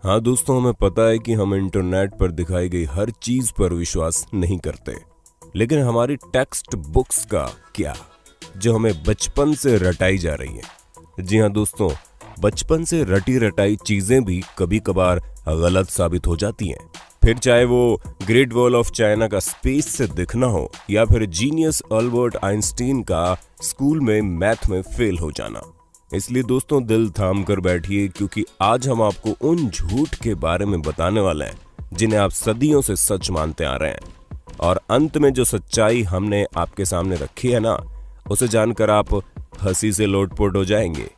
हाँ दोस्तों, हमें पता है कि हम इंटरनेट पर दिखाई गई हर चीज पर विश्वास नहीं करते, लेकिन हमारी टेक्स्ट बुक्स का क्या, जो हमें बचपन से रटाई जा रही हैं। जी हाँ दोस्तों, बचपन से रटी रटाई चीजें भी कभी कभार गलत साबित हो जाती हैं। फिर चाहे वो ग्रेट वॉल ऑफ चाइना का स्पेस से दिखना हो या फिर जीनियस अल्बर्ट आइंस्टीन का स्कूल में मैथ में फेल हो जाना। इसलिए दोस्तों दिल थाम कर बैठिए, क्योंकि आज हम आपको उन झूठ के बारे में बताने वाले हैं जिन्हें आप सदियों से सच मानते आ रहे हैं। और अंत में जो सच्चाई हमने आपके सामने रखी है ना, उसे जानकर आप हंसी से लोटपोट हो जाएंगे।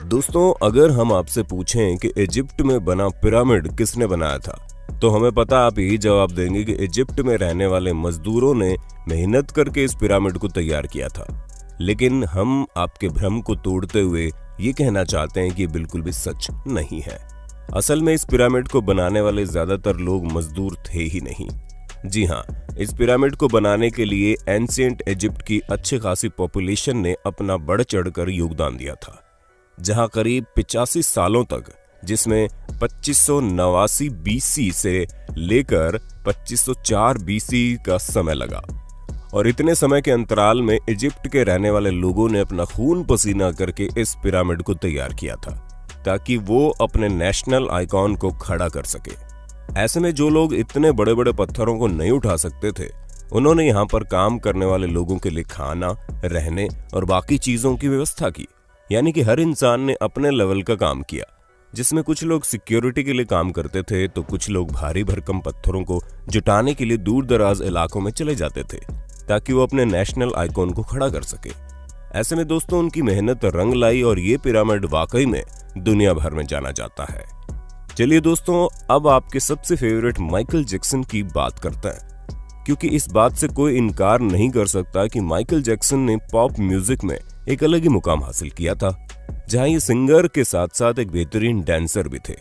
दोस्तों, अगर हम आपसे पूछें कि इजिप्ट में बना पिरामिड किसने बनाया था, तो हमें पता आप यही जवाब देंगे कि इजिप्ट में रहने वाले मजदूरों ने मेहनत करके इस पिरामिड को तैयार किया था। लेकिन हम आपके भ्रम को तोड़ते हुए ये कहना चाहते हैं कि बिल्कुल भी सच नहीं है। असल में इस पिरामिड को बनाने वाले ज्यादातर लोग मजदूर थे ही नहीं। जी हाँ, इस पिरामिड को बनाने के लिए एंशिएंट इजिप्ट की अच्छी खासी पॉपुलेशन ने अपना बढ़ चढ़कर योगदान दिया था, जहां करीब 85 सालों तक, जिसमें 2589 बीसी से लेकर 2504 बीसी का समय लगा। और इतने समय के अंतराल में इजिप्ट के रहने वाले लोगों ने अपना खून पसीना करके इस पिरामिड को तैयार किया था, ताकि वो अपने नेशनल आइकॉन को खड़ा कर सके। ऐसे में जो लोग इतने बड़े बड़े पत्थरों को नहीं उठा सकते थे, उन्होंने यहाँ पर काम करने वाले लोगों के लिए खाना, रहने और बाकी चीजों की व्यवस्था की। यानी कि हर इंसान ने अपने लेवल का काम किया, जिसमें कुछ लोग सिक्योरिटी के लिए काम करते थे, तो कुछ लोग भारी भरकम पत्थरों को जुटाने के लिए दूर दराज इलाकों में चले जाते थे, ताकि वो अपने नेशनल आइकॉन को खड़ा कर सके। ऐसे में दोस्तों उनकी मेहनत रंग लाई और ये पिरामिड वाकई में दुनिया भर में जाना जाता है। चलिए दोस्तों, अब आपके सबसे फेवरेट माइकल जैक्सन की बात करते हैं, क्योंकि इस बात से कोई इनकार नहीं कर सकता कि माइकल जैक्सन ने पॉप म्यूजिक में एक अलग ही मुकाम हासिल किया था, जहां ये सिंगर के साथ साथ एक बेहतरीन डांसर भी थे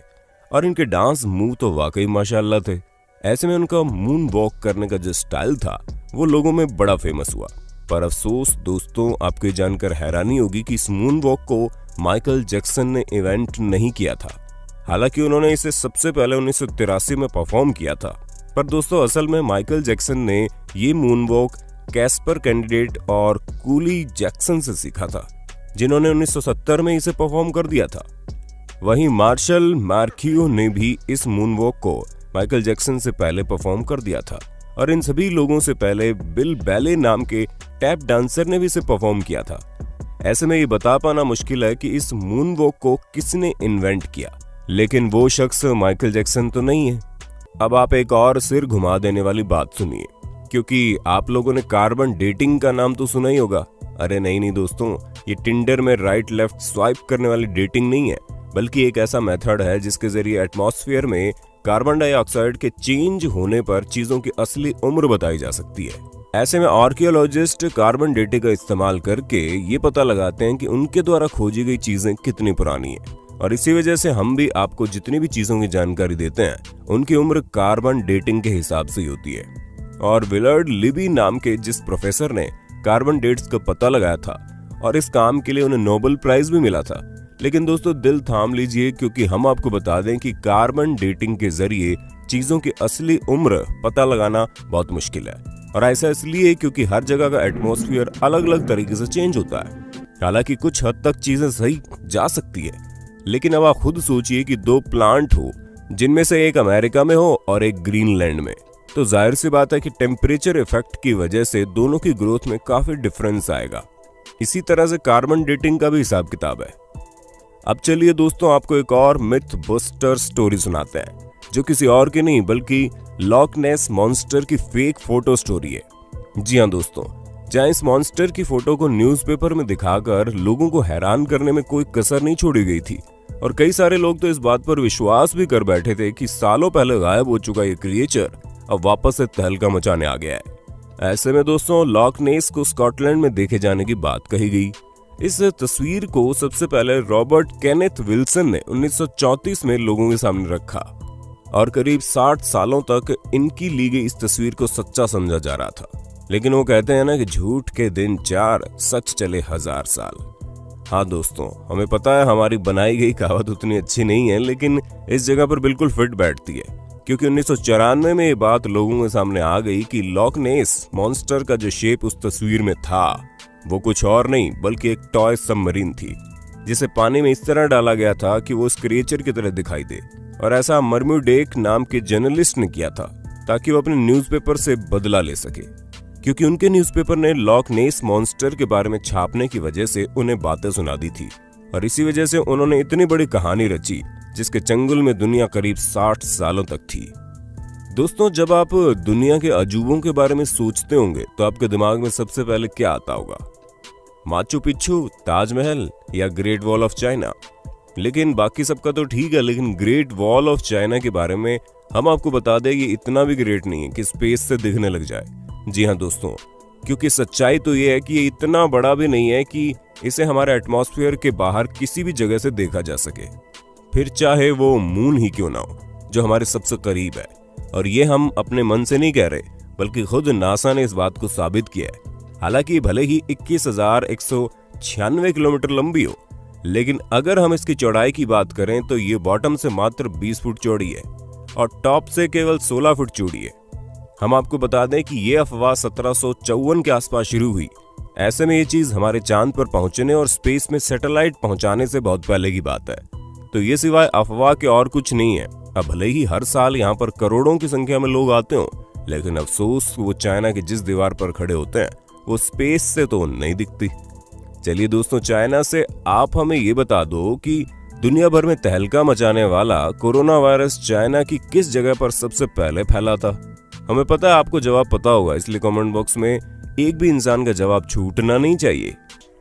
और इनके डांस मूव तो वाकई माशाल्लाह थे। ऐसे में उनका मून वॉक करने का जो स्टाइल था वो लोगों में बड़ा फेमस हुआ। पर अफसोस दोस्तों, आपको जानकर हैरानी होगी कि इस मून वॉक को माइकल जैक्सन ने इवेंट नहीं किया था। हालांकि उन्होंने इसे सबसे पहले 1983 में परफॉर्म किया था। पर दोस्तों असल में माइकल जैक्सन ने ये मून वॉक कैस्पर कैंडिडेट और कूली जैक्सन से सीखा था, जिन्होंने 1970 में इसे परफॉर्म कर दिया था। वहीं मार्शल मार्कियो ने भी इस मून वॉक को माइकल जैक्सन से पहले परफॉर्म कर दिया था, और इन सभी लोगों से पहले बिल बैले नाम के टैप डांसर ने भी इसे परफॉर्म किया था। ऐसे में ये बता पाना मुश्किल है कि इस मून वॉक को किसने इन्वेंट किया, लेकिन वो शख्स माइकल जैक्सन तो नहीं है। अब आप एक और सिर घुमा देने वाली बात सुनिए, क्योंकि आप लोगों ने कार्बन डेटिंग का नाम तो सुना ही होगा। अरे नहीं दोस्तों, ये टिंडर में राइट लेफ्ट स्वाइप करने वाली डेटिंग नहीं है, बल्कि एक ऐसा मेथड है जिसके जरिए एटमॉस्फेयर में कार्बन डाइऑक्साइड के चेंज होने पर चीजों की असली उम्र बताई जा सकती है। ऐसे में आर्कियोलॉजिस्ट कार्बन डेटिंग का इस्तेमाल करके ये पता लगाते हैं कि उनके द्वारा खोजी गई चीजें कितनी पुरानी है, और इसी वजह से हम भी आपको जितनी भी चीजों की जानकारी देते हैं उनकी उम्र कार्बन डेटिंग के हिसाब से ही होती है। और विलर्ड लिबी नाम के जिस प्रोफेसर ने कार्बन डेट्स का पता लगाया था, और इस काम के लिए उन्हें नोबेल प्राइज भी मिला था। लेकिन दोस्तों दिल थाम लीजिए, क्योंकि हम आपको बता दें कि कार्बन डेटिंग के जरिए चीजों की असली उम्र पता लगाना बहुत मुश्किल है। और ऐसा इसलिए क्योंकि हर जगह का एटमॉस्फेयर अलग अलग तरीके से चेंज होता है। हालांकि कुछ हद तक चीजें सही जा सकती है, लेकिन अब आप खुद सोचिए कि दो प्लांट हो, जिनमें से एक अमेरिका में हो और एक ग्रीनलैंड में, तो जाहिर सी बात है कि टेम्परेचर इफेक्ट की वजह से दोनों की ग्रोथ में काफी डिफरेंस आएगा। इसी तरह से कार्बन डेटिंग का भी हिसाब किताब है। अब चलिए दोस्तों, आपको एक और मिथ बस्टर स्टोरी सुनाते हैं, जो किसी और की नहीं बल्कि लॉक नेस मॉन्स्टर की फेक फोटो स्टोरी है। जी हाँ दोस्तों, जहां इस मॉन्स्टर की फोटो को न्यूज़पेपर में दिखाकर लोगों को हैरान करने में कोई कसर नहीं छोड़ी गई थी, और कई सारे लोग तो इस बात पर विश्वास भी कर बैठे थे कि सालों पहले गायब हो चुका ये क्रिएचर अब वापस से तहलका मचाने आ गया है। ऐसे में दोस्तों लॉक नेस को स्कॉटलैंड में देखे जाने की बात कही गई। इस तस्वीर को सबसे पहले रॉबर्ट केनेथ विल्सन ने 1934 में लोगों के सामने रखा, और करीब 60 सालों तक इनकी ली गई इस तस्वीर को सच्चा समझा जा रहा था। लेकिन वो कहते हैं ना कि झूठ के दिन 4, सच चले 1000 साल। हाँ दोस्तों, हमें पता है हमारी बनाई गई कहावत उतनी अच्छी नहीं है, लेकिन इस जगह पर बिल्कुल फिट बैठती है, क्योंकि 1994 में ये बात लोगों के सामने आ गई कि लॉक नेस मॉन्स्टर का जो शेप उस तस्वीर में था वो कुछ और नहीं बल्कि एक टॉय सबमरीन थी, जिसे पानी में इस तरह डाला गया था कि वो उस क्रिएचर की तरह दिखाई दे। और ऐसा मर्म्यूडेक नाम के जर्नलिस्ट ने किया था ताकि वो अपने न्यूज़पेपर से बदला ले सके, क्योंकि उनके न्यूज़पेपर ने लॉक नेस मॉन्स्टर के बारे में छापने की वजह से उन्हें बातें सुना दी थी। और इसी वजह से उन्होंने इतनी बड़ी कहानी रची जिसके चंगुल में दुनिया करीब 60 सालों तक थी। दोस्तों, जब आप दुनिया के अजूबों के बारे में सोचते होंगे तो आपके दिमाग में सबसे पहले क्या आता होगा? माचू पिच्चू, ताजमहल या ग्रेट वॉल ऑफ चाइना? लेकिन बाकी सबका तो ठीक है, लेकिन ग्रेट वॉल ऑफ चाइना के बारे में हम आपको बता दें, ये इतना भी ग्रेट नहीं है कि स्पेस से दिखने लग जाए। जी हाँ दोस्तों, क्योंकि सच्चाई तो ये है कि ये इतना बड़ा भी नहीं है कि इसे हमारे एटमॉस्फेयर के बाहर किसी भी जगह से देखा जा सके, फिर चाहे वो मून ही क्यों ना हो, जो हमारे सबसे करीब है। और ये हम अपने मन से नहीं कह रहे, बल्कि खुद नासा ने इस बात को साबित किया है। हालांकि भले ही 21,196 किलोमीटर लंबी हो, लेकिन अगर हम इसकी चौड़ाई की बात करें तो ये बॉटम से मात्र 20 फुट चौड़ी है और टॉप से केवल 16 फुट चौड़ी है। हम आपको बता दें कि ये अफवाह 1754 के आसपास शुरू हुई। ऐसे में ये चीज हमारे चांद पर पहुंचने और स्पेस में सैटेलाइट पहुंचाने से बहुत पहले की बात है। तो ये सिवाय अफवाह के और कुछ नहीं है। अब भले ही हर साल यहाँ पर करोड़ों की संख्या में लोग आते हो, लेकिन अफसोस वो चाइना की जिस दीवार पर खड़े होते हैं वो स्पेस से तो नहीं दिखती। चलिए दोस्तों, चाइना से आप हमें ये बता दो कि दुनिया भर में तहलका मचाने वाला कोरोना वायरस चाइना की किस जगह पर सबसे पहले फैला था? हमें पता है आपको जवाब पता होगा, इसलिए कमेंट बॉक्स में एक भी इंसान का जवाब छूटना नहीं चाहिए।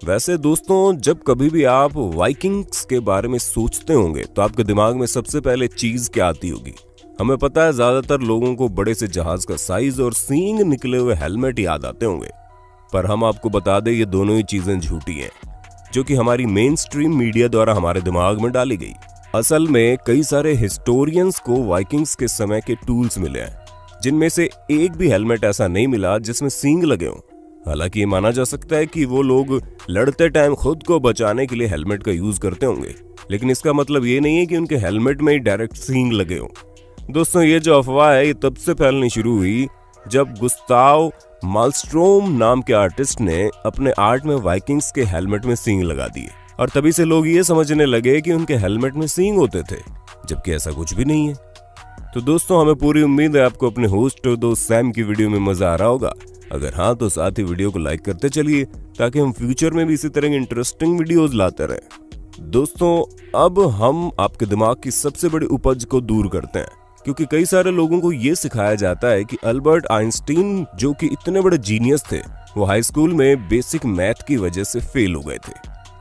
वैसे दोस्तों, जब कभी भी आप वाइकिंग्स के बारे में सोचते होंगे तो आपके दिमाग में सबसे पहले चीज क्या आती होगी? हमें पता है ज्यादातर लोगों को बड़े से जहाज का साइज और सींग निकले हुए हेलमेट याद आते होंगे, पर हम आपको बता दें ये दोनों ही चीजें झूठी हैं, जो कि हमारी मेन स्ट्रीम मीडिया द्वारा हमारे दिमाग में डाली गई। असल में कई सारे हिस्टोरियंस को वाइकिंग्स के समय के टूल्स मिले हैं, जिनमें से एक भी हेलमेट ऐसा नहीं मिला जिसमें सींग लगे हों। हालांकि ये माना जा सकता है कि वो लोग लड़ते टाइम खुद को बचाने के लिए हेलमेट का यूज करते होंगे, लेकिन इसका मतलब ये नहीं है कि उनके हेलमेट में ही डायरेक्ट सींग लगे हों। दोस्तों, ये जो अफवाह है ये तब से फैलनी शुरू हुई जब गुस्ताव मालस्ट्रोम नाम के आर्टिस्ट ने अपने आर्ट में वाइकिंग्स के हेलमेट में सींग लगा दिए, और तभी से लोग ये समझने लगे कि उनके हेलमेट में सींग होते थे, जबकि ऐसा कुछ भी नहीं है। तो दोस्तों, हमें पूरी उम्मीद है आपको अपने होस्ट और दोस्त सैम की वीडियो में मजा आ रहा होगा। अगर हाँ तो साथ ही वीडियो को लाइक करते चलिए, ताकि हम फ्यूचर में भी इसी तरह की इंटरेस्टिंग वीडियोस लाते रहें। दोस्तों, अब हम आपके दिमाग की सबसे बड़ी उपज को दूर करते हैं, क्योंकि कई सारे लोगों को ये सिखाया जाता है कि अल्बर्ट आइंस्टीन, जो कि इतने बड़े जीनियस थे, वो हाई स्कूल में बेसिक मैथ की वजह से फेल हो गए थे।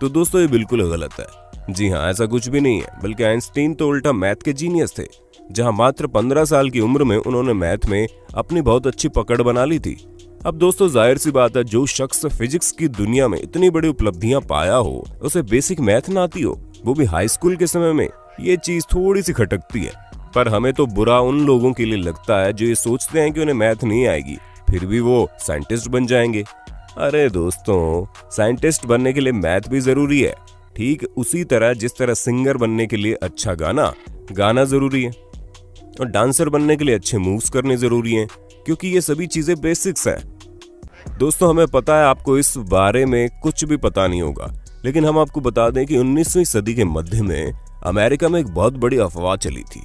तो दोस्तों, ये बिल्कुल गलत है। जी हाँ, ऐसा कुछ भी नहीं है, बल्कि आइंस्टीन तो उल्टा मैथ के जीनियस थे, जहां मात्र 15 साल की उम्र में उन्होंने मैथ में अपनी बहुत अच्छी पकड़ बना ली थी। अब दोस्तों, जाहिर सी बात है, जो शख्स फिजिक्स की दुनिया में इतनी बड़ी उपलब्धियां पाया हो, उसे बेसिक मैथ ना आती हो, वो भी हाई स्कूल के समय में, ये चीज थोड़ी सी खटकती है। पर हमें तो बुरा उन लोगों के लिए लगता है जो ये सोचते हैं कि उन्हें मैथ नहीं आएगी, फिर भी वो साइंटिस्ट बन जाएंगे। अरे दोस्तों, साइंटिस्ट बनने के लिए मैथ भी जरूरी है, ठीक उसी तरह जिस तरह सिंगर बनने के लिए अच्छा गाना जरूरी है, और डांसर बनने के लिए अच्छे मूव्स करने जरूरी हैं, क्योंकि ये सभी चीजें बेसिक्स हैं। दोस्तों, हमें पता है आपको इस बारे में कुछ भी पता नहीं होगा, लेकिन हम आपको बता दें कि 19वीं सदी के मध्य में अमेरिका में एक बहुत बड़ी अफवाह चली थी,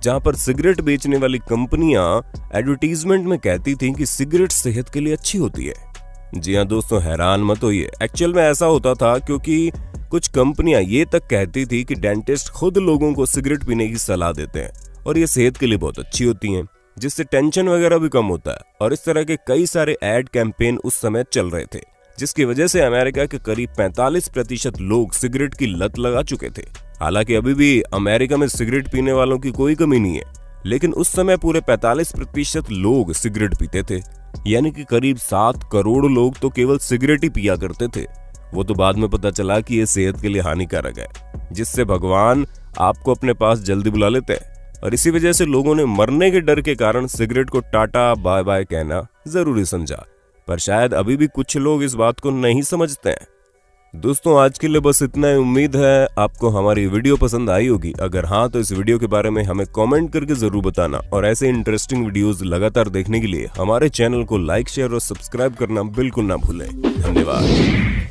जहां पर सिगरेट बेचने वाली कंपनियां एडवर्टीजमेंट में कहती थीं कि सिगरेट सेहत के लिए अच्छी होती है। जी हाँ दोस्तों, हैरान मत होइए, एक्चुअल में ऐसा होता था क्योंकि कुछ कंपनियां ये तक कहती थी कि डेंटिस्ट खुद लोगों को सिगरेट पीने की सलाह देते हैं और ये सेहत के लिए बहुत अच्छी होती हैं, जिससे टेंशन वगैरह भी कम होता है। और इस तरह के कई सारे एड कैंपेन उस समय चल रहे थे, जिसकी वजह से अमेरिका के करीब 45% लोग सिगरेट की लत लगा चुके थे। हालांकि अभी भी अमेरिका में सिगरेट पीने वालों की कोई कमी नहीं है, लेकिन उस समय पूरे 45% लोग सिगरेट पीते थे, यानी कि करीब 7 करोड़ लोग तो केवल सिगरेट ही पिया करते थे। वो तो बाद में पता चला कि ये सेहत के लिए हानिकारक है, जिससे भगवान आपको अपने पास जल्दी बुला लेते हैं, और इसी वजह से लोगों ने मरने के डर के कारण सिगरेट को टाटा बाय बाय कहना जरूरी समझा। पर शायद अभी भी कुछ लोग इस बात को नहीं समझते हैं। दोस्तों आज के लिए बस इतना ही। उम्मीद है आपको हमारी वीडियो पसंद आई होगी। अगर हाँ तो इस वीडियो के बारे में हमें कमेंट करके जरूर बताना और ऐसे इंटरेस्टिंग वीडियोस लगातार देखने के लिए हमारे चैनल को लाइक शेयर और सब्सक्राइब करना बिल्कुल ना भूलें। धन्यवाद।